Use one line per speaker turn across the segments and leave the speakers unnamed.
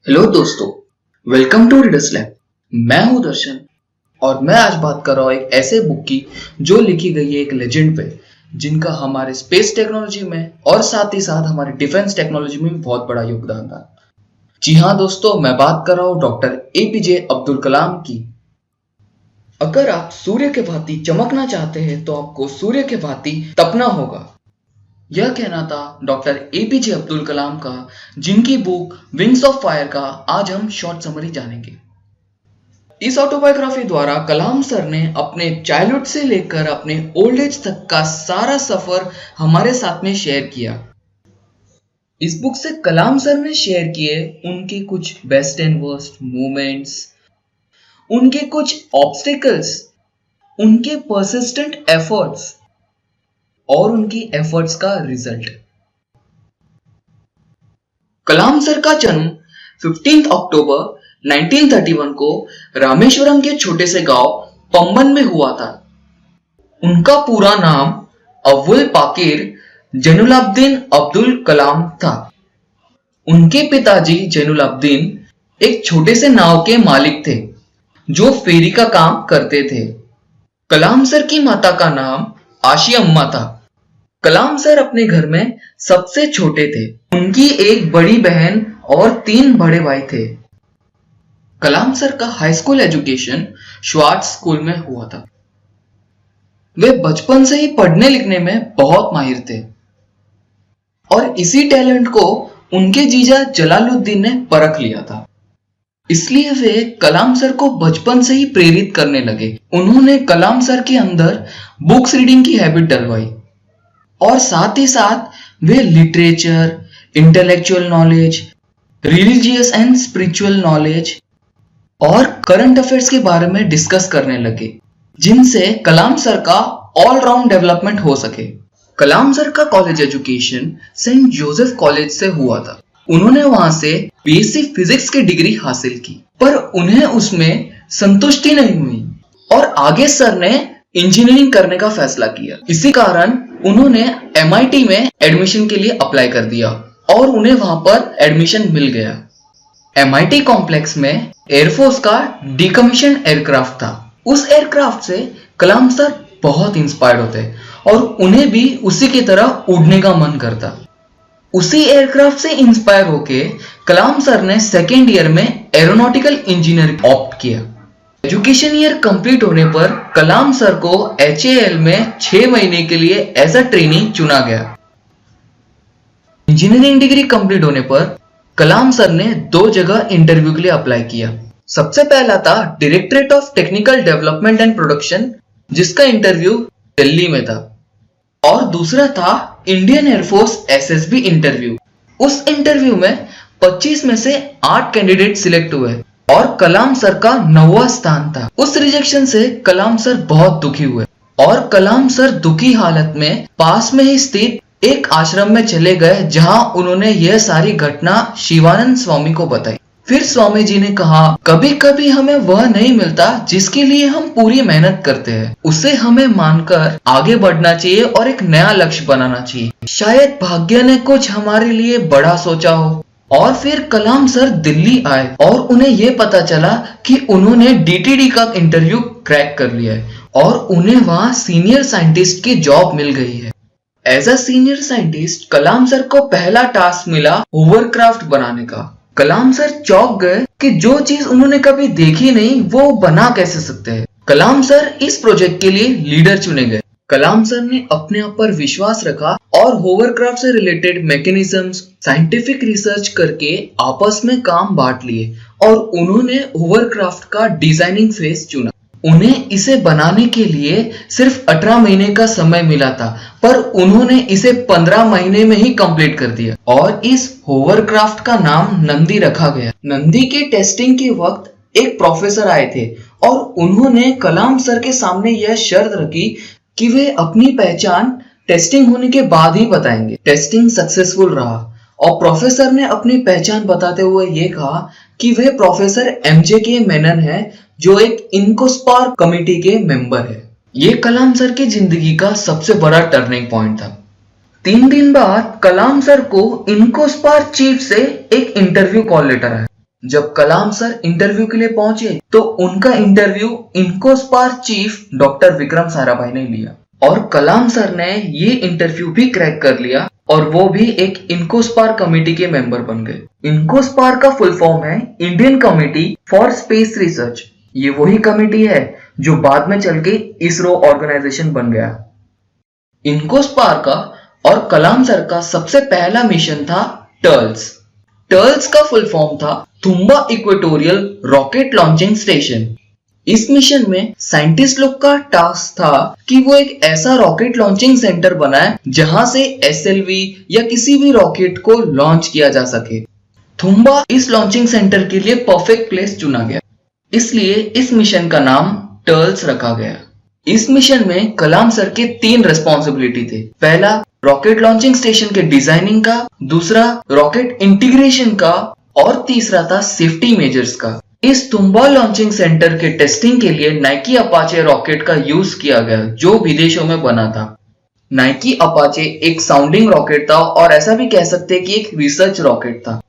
Hello दोस्तों, welcome to readers lab. मैं हूं दर्शन और मैं आज बात कर रहा हूं एक ऐसे बुक की जो लिखी गई है एक लेजेंड पे, जिनका हमारे स्पेस टेक्नोलॉजी में और साथ ही साथ हमारे डिफेंस टेक्नोलॉजी में भी बहुत बड़ा योगदान था। जी हाँ दोस्तों, मैं बात कर रहा हूं डॉक्टर एपीजे अब्दुल कलाम की। अगर आप सूर्य के भांति चमकना चाहते हैं तो आपको सूर्य के भांति तपना होगा। यह कहना था डॉक्टर एपीजे अब्दुल कलाम का, जिनकी बुक विंग्स ऑफ फायर का आज हम शॉर्ट समरी जानेंगे। इस ऑटोबायोग्राफी द्वारा कलाम सर ने अपने चाइल्डहुड से लेकर अपने ओल्ड एज तक का सारा सफर हमारे साथ में शेयर किया। इस बुक से कलाम सर ने शेयर किए उनके कुछ बेस्ट एंड वर्स्ट मोमेंट्स, उनके कुछ ऑब्स्टिकल्स, उनके परसिस्टेंट एफर्ट्स और उनकी एफर्ट्स का रिजल्ट। कलाम सर का जन्म 15 अक्टूबर 1931 को रामेश्वरम के छोटे से गांव पंबन में हुआ था। उनका पूरा नाम अव्वल पाकिर जैनुलाब्दीन अब्दुल कलाम था। उनके पिताजी जैनुलाब्दीन एक छोटे से नाव के मालिक थे जो फेरी का काम करते थे। कलाम सर की माता का नाम आशी अम्मा था। कलाम सर अपने घर में सबसे छोटे थे। उनकी एक बड़ी बहन और 3 बड़े भाई थे। कलाम सर का high school education Schwartz school में हुआ था। वे बचपन से ही पढ़ने लिखने में बहुत माहिर थे और इसी टैलेंट को उनके जीजा जलालुद्दीन ने परख लिया था। इसलिए वे कलाम सर को बचपन से ही प्रेरित करने लगे। उन्होंने कलाम सर के अंदर बुक्स रीडिंग की हैबिट डलवाई और साथ ही साथ वे literature, intellectual knowledge, religious and spiritual knowledge और करंट अफेयर्स के बारे में डिस्कस करने लगे, जिनसे कलाम सर का ऑल राउंड डेवलपमेंट हो सके। कलाम सर का college education Saint Joseph college से हुआ था। उन्होंने वहां से बीएससी फिजिक्स की डिग्री हासिल की, पर उन्हें उसमें संतुष्टि नहीं हुई और आगे सर ने इंजीनियरिंग करने का फैसला किया। इसी कारण उन्होंने एमआईटी में एडमिशन के लिए अप्लाई कर दिया और उन्हें वहां पर एडमिशन मिल गया। एमआईटी कॉम्प्लेक्स में एयरफोर्स का डिकमीशन एयरक्राफ्ट था। उस एयरक्राफ्ट से कलाम सर बहुत इंस्पायर्ड होते और उन्हें भी उसी की तरह उड़ने का मन करता। उसी एयरक्राफ्ट से इंस्पायर होके कलाम सर ने सेकेंड ईयर में एरोनॉटिकल इंजीनियरिंग ऑप्ट किया। एजुकेशन ईयर कंप्लीट होने पर कलाम सर को एचएएल में 6 महीने के लिए एज अ ट्रेनी चुना गया। इंजीनियरिंग डिग्री कंप्लीट होने पर कलाम सर ने 2 जगह इंटरव्यू के लिए अप्लाई किया। सबसे पहला था directorate of technical development and production, जिसका इंटरव्यू दिल्ली में था, और दूसरा था इंडियन एयरफोर्स एसएसबी इंटरव्यू। उस इंटरव्यू में 25 में से 8 कैंडिडेट सिलेक्ट हुए और कलाम सर का 9वां स्थान था। उस रिजेक्शन से कलाम सर बहुत दुखी हुए और कलाम सर दुखी हालत में पास में ही स्थित एक आश्रम में चले गए, जहां उन्होंने यह सारी घटना शिवानंद स्वामी को बताई। फिर स्वामी जी ने कहा, कभी कभी हमें वह नहीं मिलता जिसके लिए हम पूरी मेहनत करते हैं, उसे हमें मानकर आगे बढ़ना चाहिए और एक नया लक्ष्य बनाना चाहिए। शायद भाग्य ने कुछ हमारे लिए बड़ा सोचा हो। और फिर कलाम सर दिल्ली आए और उन्हें यह पता चला कि उन्होंने डीटीडी का इंटरव्यू क्रैक कर लिया है और उन्हें वहां सीनियर साइंटिस्ट की जॉब मिल गई है। As a senior scientist Kalam sir को पहला टास्क मिला होवरक्राफ्ट बनाने का। कलाम सर चौंक गए कि जो चीज उन्होंने कभी देखी नहीं वो बना कैसे सकते हैं। कलाम सर इस प्रोजेक्ट के लिए लीडर चुने गए। कलाम सर ने अपने आप पर विश्वास रखा और होवरक्राफ्ट से रिलेटेड मैकेनिज्म्स, साइंटिफिक रिसर्च करके आपस में काम बांट लिए और उन्होंने होवरक्राफ्ट का डिजाइनिंग फेज चुना। उन्हें इसे बनाने के लिए सिर्फ 18 महीने का समय मिला था, पर उन्होंने इसे 15 महीने में ही कंप्लीट कर दिया और इस होवरक्राफ्ट का नाम नंदी रखा गया। नंदी के टेस्टिंग के वक्त एक प्रोफेसर आए थे और उन्होंने कलाम सर के सामने यह शर्त रखी कि वे अपनी पहचान टेस्टिंग होने के बाद ही बताएंगे। टेस्टिंग सक्सेसफुल रहा और प्रोफेसर ने अपनी पहचान बताते हुए ये कहा कि वे प्रोफेसर एमजे मेनन है, जो एक इनकोस्पार कमेटी के मेंबर है। ये कलाम सर की जिंदगी का सबसे बड़ा टर्निंग पॉइंट था। 3 दिन बाद कलाम सर को इनकोस्पार चीफ से एक इंटरव्यू कॉल लेटर आया। जब कलाम सर इंटरव्यू के लिए पहुंचे तो उनका interview INCOSPAR chief doctor Vikram Sarabhai ने लिया और कलाम सर ने ये इंटरव्यू भी क्रैक कर लिया और वो भी एक इन्कोस्पार कमेटी के मेंबर बन गए। इन्कोस्पार का फुल फॉर्म है Indian committee for space research. ये वही कमेटी है जो बाद में चल के इसरो ऑर्गेनाइजेशन बन गया। इन्कोस्पार का और कलाम सर का सबसे पहला मिशन था टर्ल्स। टर्ल्स का फुल फॉर्म था तुम्बा इक्वेटोरियल रॉकेट लॉन्चिंग स्टेशन। इस मिशन में साइंटिस्ट लोग का टास्क था कि वो एक ऐसा रॉकेट लॉन्चिंग सेंटर बनाए जहां से एसएलवी या किसी भी रॉकेट को लॉन्च किया जा सके। तुम्बा इस लॉन्चिंग सेंटर के लिए परफेक्ट प्लेस चुना गया, इसलिए इस मिशन का नाम टर्ल्स रखा गया। इस मिशन में कलाम सर के 3 रिस्पॉन्सिबिलिटी थे। पहला रॉकेट लॉन्चिंग स्टेशन के डिजाइनिंग का, दूसरा रॉकेट इंटीग्रेशन का और तीसरा था सेफ्टी मेजर्स का। इस तुम्बा लॉन्चिंग सेंटर के टेस्टिंग के लिए नाइकी अपाचे रॉकेट का यूज किया गया जो विदेशों में बना था। नाइकी अपाचे एक साउंडिंग रॉकेट था और ऐसा भी कह सकते हैं कि एक रिसर्च रॉकेट था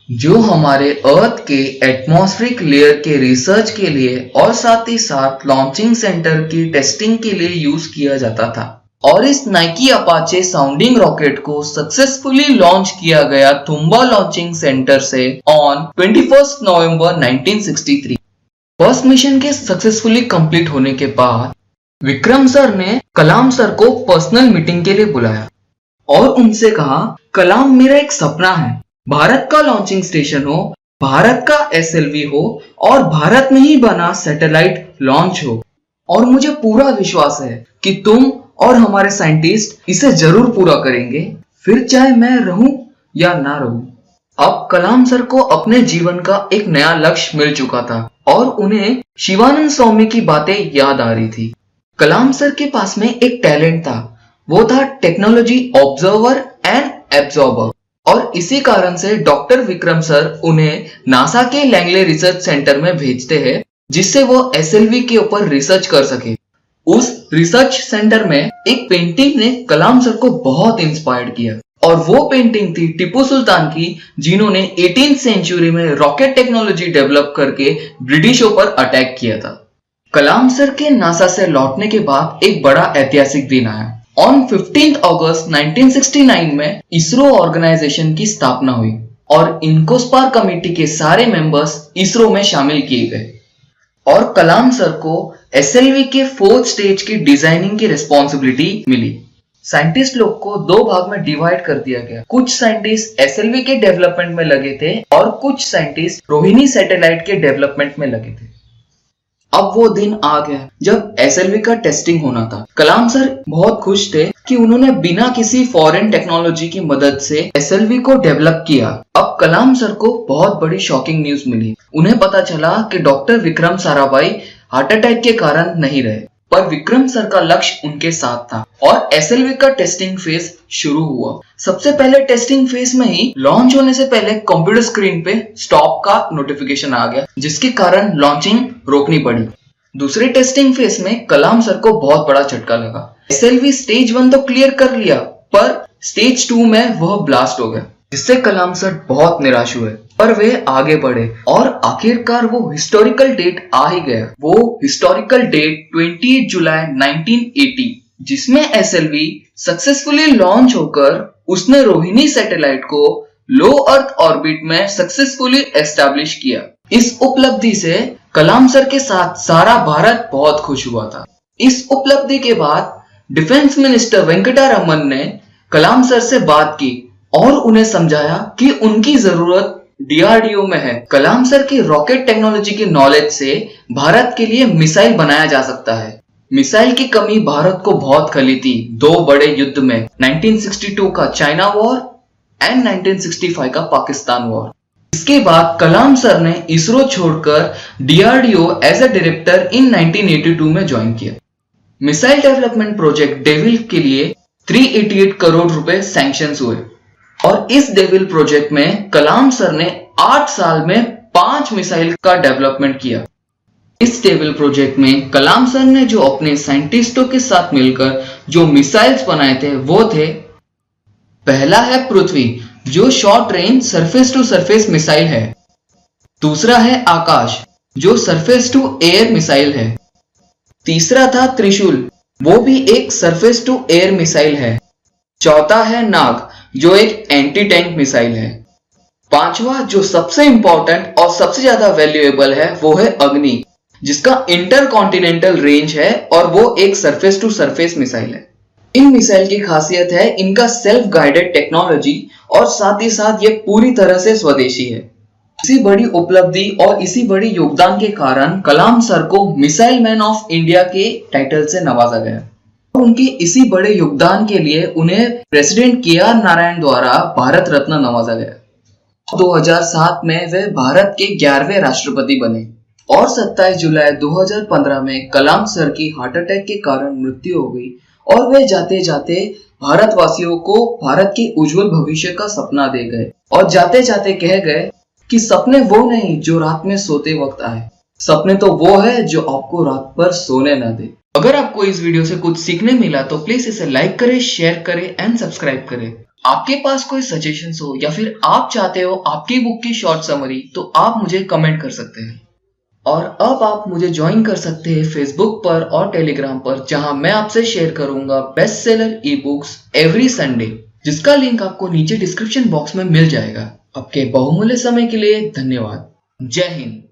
जो हमारे अर्थ के एटमॉस्फेरिक लेयर के रिसर्च के लिए और साथ ही साथ लॉन्चिंग सेंटर की टेस्टिंग के लिए यूज किया जाता था। और इस नाइकी अपाचे साउंडिंग रॉकेट को सक्सेसफुली लॉन्च किया गया तुम्बा लॉन्चिंग सेंटर से ऑन 21 नवंबर 1963। फर्स्ट मिशन के सक्सेसफुली कंप्लीट होने के बाद विक्रम सर ने कलाम सर को पर्सनल मीटिंग के लिए बुलाया और उनसे कहा, कलाम मेरा एक सपना है, भारत का लॉन्चिंग स्टेशन हो, भारत का एसएलवी हो और भारत में ही बना सैटेलाइट लॉन्च हो और मुझे पूरा विश्वास है कि तुम और हमारे साइंटिस्ट इसे जरूर पूरा करेंगे, फिर चाहे मैं रहूं या ना रहूं। अब कलाम सर को अपने जीवन का एक नया लक्ष्य मिल चुका था और उन्हें शिवानंद स्वामी की बातें याद आ रही थी। कलाम सर के पास में एक टैलेंट था, वो था टेक्नोलॉजी ऑब्जर्वर एंड एब्जॉर्बर और इसी कारण से डॉक्टर विक्रम सर उन्हें नासा के लैंगले रिसर्च सेंटर में भेजते हैं जिससे वो एसएलवी के ऊपर रिसर्च कर सके। उस रिसर्च सेंटर में एक पेंटिंग ने कलाम सर को बहुत इंस्पायर्ड किया और वो पेंटिंग थी टीपू सुल्तान की, जिन्होंने 18th सेंचुरी में रॉकेट टेक्नोलॉजी डेवलप करके ब्रिटिशों पर अटैक किया था। कलाम सर के नासा से लौटने के बाद एक बड़ा ऐतिहासिक दिन आया। ऑन 15 अगस्त 1969 में इसरो ऑर्गेनाइजेशन की स्थापना हुई और इन्कोस्पार कमेटी के सारे मेंबर्स इसरो में शामिल किए गए और कलाम सर को एसएलवी के 4th स्टेज की डिजाइनिंग की रिस्पॉन्सिबिलिटी मिली। साइंटिस्ट लोग को 2 भाग में डिवाइड कर दिया गया। कुछ साइंटिस्ट एसएलवी के डेवलपमेंट में लगे थे और कुछ साइंटिस्ट रोहिणी सैटेलाइट के डेवलपमेंट में लगे थे। अब वो दिन आ गया जब एसएलवी का टेस्टिंग होना था। कलाम सर बहुत खुश थे कि उन्होंने बिना किसी फॉरेन टेक्नोलॉजी की मदद से एसएलवी को डेवलप किया। अब कलाम सर को बहुत बड़ी शॉकिंग न्यूज मिली। उन्हें पता चला कि doctor Vikram Sarabhai heart attack के कारण नहीं रहे, पर विक्रम सर का लक्ष्य उनके साथ था और एसएलवी का टेस्टिंग फेज शुरू हुआ। सबसे पहले टेस्टिंग फेज में ही लॉन्च होने से पहले कंप्यूटर स्क्रीन पे स्टॉप का नोटिफिकेशन आ गया जिसके कारण लॉन्चिंग रोकनी पड़ी। दूसरे टेस्टिंग फेज में कलाम सर को बहुत बड़ा झटका लगा। एसएलवी स्टेज 1 तो क्लियर कर लिया पर स्टेज 2 में वह ब्लास्ट हो गया जिससे कलाम सर बहुत निराश हुए, पर वे आगे बढ़े और आखिरकार वो हिस्टोरिकल डेट आ ही गया। वो हिस्टोरिकल डेट 28 जुलाई 1980 जिसमें एसएलवी सक्सेसफुली लॉन्च होकर उसने रोहिणी सैटेलाइट को लो अर्थ ऑर्बिट में सक्सेसफुली एस्टैब्लिश किया। इस उपलब्धि से कलाम सर के साथ सारा भारत बहुत खुश हुआ था। इस उपलब्धि के बाद डिफेंस मिनिस्टर वेंकटरामन ने कलाम सर से बात की और उन्हें समझाया कि उनकी जरूरत डीआरडीओ में है। कलाम सर की रॉकेट टेक्नोलॉजी की नॉलेज से भारत के लिए मिसाइल बनाया जा सकता है। मिसाइल की कमी भारत को बहुत खली थी 2 बड़े युद्ध में, 1962 का चाइना वॉर एंड 1965 का पाकिस्तान वॉर। इसके बाद कलाम सर ने इसरो छोड़कर DRDO as a director in 1982 में ज्वाइन किया। मिसाइल डेवलपमेंट प्रोजेक्ट डेविल के लिए 388 करोड़ रुपए सैंक्शन हुए और इस डेविल प्रोजेक्ट में कलाम सर ने 8 साल में 5 मिसाइल का डेवलपमेंट किया। इस डेविल प्रोजेक्ट में कलाम सर ने जो अपने साइंटिस्टों के साथ मिलकर जो मिसाइल्स बनाए थे वो थे, पहला है पृथ्वी जो short range surface to surface missile है। दूसरा है आकाश, जो सरफेस टू एयर मिसाइल है। तीसरा था त्रिशूल, वो भी एक सरफेस टू एयर मिसाइल है। चौथा है नाग, जो एक एंटी टैंक मिसाइल है। पांचवा जो सबसे इंपॉर्टेंट और सबसे ज्यादा वैल्यूएबल है वो है अग्नि, जिसका इंटरकॉन्टिनेंटल रेंज है और वो एक सरफेस टू सरफेस मिसाइल है। इन मिसाइल की खासियत है इनका सेल्फ गाइडेड टेक्नोलॉजी और साथ ही साथ ये पूरी तरह से स्वदेशी है। इसी बड़ी उपलब्धि और इसी बड़ी योगदान के कारण कलाम सर को मिसाइल मैन ऑफ इंडिया के टाइटल से नवाजा गया। उनके इसी बड़े योगदान के लिए उन्हें प्रेसिडेंट के.आर. नारायण द्वारा भारत रत्न नवाजा गया। 2007 में वे भारत के 11वें राष्ट्रपति बने और 27 जुलाई 2015 में कलाम सर की हार्ट अटैक के कारण मृत्यु हो गई और वे जाते जाते भारतवासियों को भारत के उज्जवल भविष्य का सपना दे गए और जाते जाते कह गए कि सपने वो नहीं जो रात में सोते वक्त आए, सपने तो वो है जो आपको रात भर सोने ना दे। अगर आपको इस वीडियो से कुछ सीखने मिला तो प्लीज इसे लाइक करें, शेयर करें एंड सब्सक्राइब करें। आपके पास कोई सजेशंस हो या फिर आप चाहते हो आपकी बुक की शॉर्ट समरी तो आप मुझे कमेंट कर सकते हैं। और अब आप मुझे ज्वाइन कर सकते हैं फेसबुक पर और टेलीग्राम पर, जहां मैं आपसे शेयर करूंगा best seller e books every Sunday, जिसका लिंक आपको नीचे डिस्क्रिप्शन बॉक्स में मिल जाएगा। आपके बहुमूल्य समय के लिए धन्यवाद। जय हिंद।